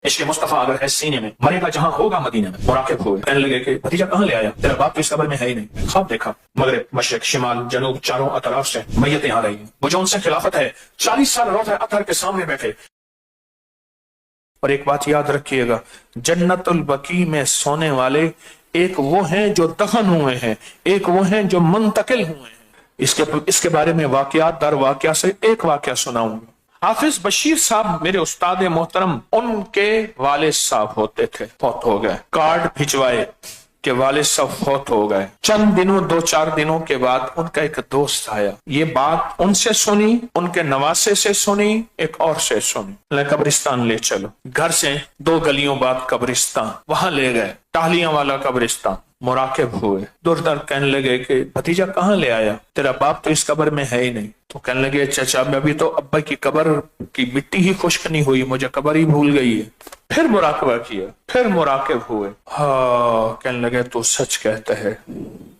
عشق مصطفیٰ اگر ہے سینے میں، مرے گا جہاں ہوگا مدینے میں۔ مراقب ہوئے، کہنے لگے کہ بھتیجا کہاں لے آیا؟ تیرا باپ تو اس قبر میں ہے ہی نہیں۔ خواب دیکھا، مغرب مشرق شمال جنوب چاروں اطراف سے میتیں آ رہی ہیں۔ وہ جو ان سے خلافت ہے 40 سال روضہ اطہر کے سامنے بیٹھے۔ اور ایک بات یاد رکھیے گا، جنت البقیع میں سونے والے ایک وہ ہیں جو دفن ہوئے ہیں، ایک وہ ہیں جو منتقل ہوئے ہیں۔ اس کے بارے میں واقعات در واقعہ سے ایک واقعہ سناؤں گا۔ حافظ بشیر صاحب میرے استاد محترم، ان کے والد صاحب ہوتے تھے، فوت ہو گئے۔ کارڈ بھجوائے کہ والد صاحب فوت ہو گئے۔ چند دنوں 2-4 دنوں کے بعد ان کا ایک دوست آیا، یہ بات ان سے سنی، ان کے نواسے سے سنی، ایک اور سے سنی۔ قبرستان لے چلو، گھر سے 2 گلیوں بعد قبرستان، وہاں لے گئے، ٹہلیاں والا قبرستان۔ مراقب ہوئے، دور در کہنے لگے کہ بھتیجا کہاں لے آیا؟ تیرا باپ تو اس قبر میں ہے ہی نہیں۔ تو کہنے لگے چچا میں ابھی تو ابا کی قبر کی مٹی ہی خشک نہیں ہوئی، مجھے قبر ہی بھول گئی ہے۔ پھر مراقبہ کیا، پھر مراقب ہوئے، ہاں کہنے لگے تو سچ کہتا ہے،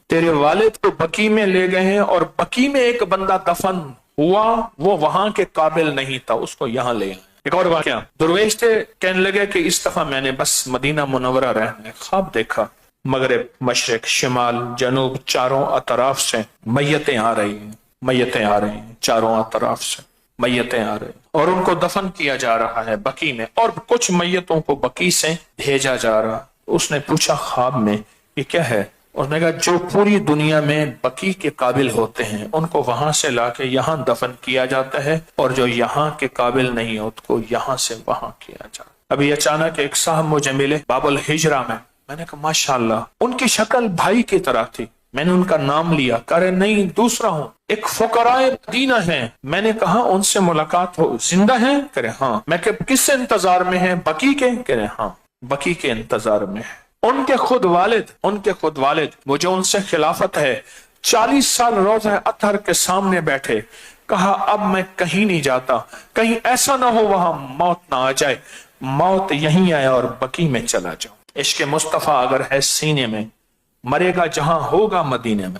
تیرے والد کو بقیع میں لے گئے ہیں اور بقیع میں ایک بندہ دفن ہوا، وہ وہاں کے قابل نہیں تھا، اس کو یہاں لے آئے۔ ایک اور واقعہ، درویش تھے، کہنے لگے کہ اس دفعہ میں نے بس مدینہ منورہ رہنا ہے۔ خواب دیکھا، مغرب مشرق شمال جنوب چاروں اطراف سے میتیں آ رہی ہیں، میتیں آ رہی ہیں، چاروں اطراف سے میتیں آ رہی ہیں، اور ان کو دفن کیا جا رہا ہے بقیع میں، اور کچھ میتوں کو بقیع سے بھیجا جا رہا۔ اس نے پوچھا خواب میں یہ کیا ہے؟ اس نے کہا جو پوری دنیا میں بقیع کے قابل ہوتے ہیں ان کو وہاں سے لا کے یہاں دفن کیا جاتا ہے، اور جو یہاں کے قابل نہیں ہے اس کو یہاں سے وہاں کیا جاتا ہے۔ ابھی اچانک ایک صاحب مجھے ملے باب الہجرہ میں نے کہا ماشاءاللہ، ان کی شکل بھائی کی طرح تھی۔ میں نے ان کا نام لیا، کہہ رہے نہیں دوسرا ہوں، ایک فقراء مدینہ ہیں۔ میں نے کہا ان سے ملاقات ہو، زندہ ہیں؟ کہہ رہے ہاں۔ میں کہ کس انتظار میں ہیں؟ بقیع کے؟ کہہ رہے ہاں بقیع کے انتظار میں ہیں۔ ان کے خود والد وہ جو ان سے خلافت ہے 40 سال روضہ اطہر کے سامنے بیٹھے، کہا اب میں کہیں نہیں جاتا، کہیں ایسا نہ ہو وہاں موت نہ آ جائے، موت یہیں آیا اور بقیع میں چلا جاؤں۔ عشق مصطفیٰ اگر ہے سینے میں، مرے گا جہاں ہوگا مدینے میں۔